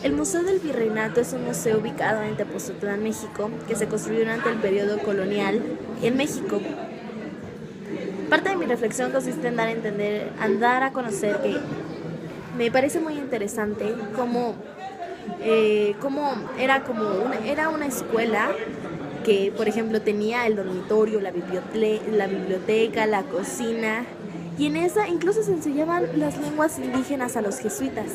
El Museo del Virreinato es un museo ubicado en Tepoztlán, México, que se construyó durante el periodo colonial en México. Parte de mi reflexión consiste en dar a conocer que me parece muy interesante cómo era una escuela que, por ejemplo, tenía el dormitorio, la biblioteca, la cocina, y en esa incluso se enseñaban las lenguas indígenas a los jesuitas.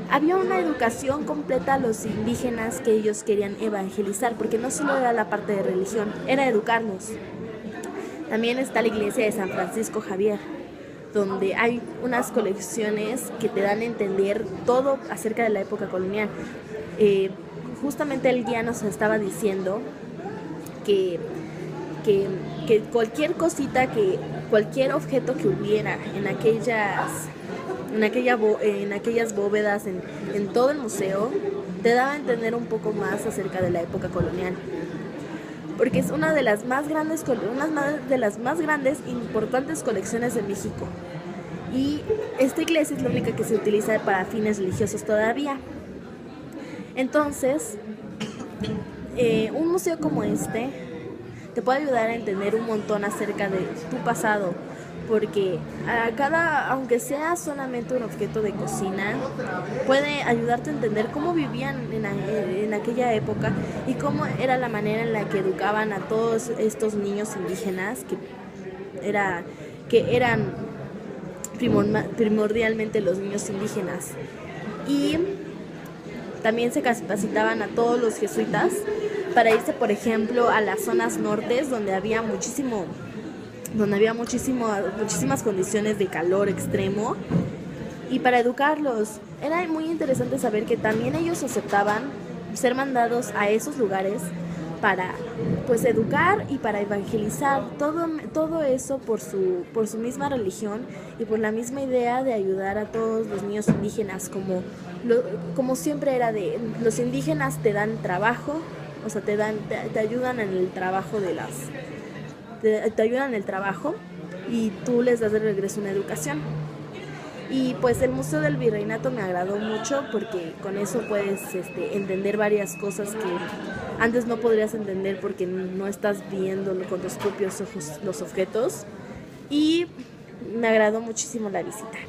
Había una educación completa a los indígenas que ellos querían evangelizar, porque no solo era la parte de religión, era educarlos. También está la iglesia de San Francisco Javier, donde hay unas colecciones que te dan a entender todo acerca de la época colonial. Justamente el guía nos estaba diciendo que, que cualquier cosita, cualquier objeto que hubiera en aquellas bóvedas, en todo el museo, te daba a entender un poco más acerca de la época colonial. Porque es una de las más grandes e importantes colecciones de México. Y esta iglesia es la única que se utiliza para fines religiosos todavía. Entonces, un museo como este te puede ayudar a entender un montón acerca de tu pasado, porque aunque sea solamente un objeto de cocina, puede ayudarte a entender cómo vivían en aquella época y cómo era la manera en la que educaban a todos estos niños indígenas que eran primordialmente los niños indígenas. Y también se capacitaban a todos los jesuitas para irse, por ejemplo, a las zonas nortes donde había muchísimas condiciones de calor extremo, y para educarlos. Era muy interesante saber que también ellos aceptaban ser mandados a esos lugares para, pues, educar y para evangelizar, todo eso por su misma religión y por la misma idea de ayudar a todos los niños indígenas, como siempre era de los indígenas te dan trabajo, o sea, te ayudan en el trabajo te ayudan en el trabajo y tú les das de regreso una educación. Y pues el Museo del Virreinato me agradó mucho porque con eso puedes entender varias cosas que antes no podrías entender porque no estás viendo con tus propios ojos los objetos, y me agradó muchísimo la visita.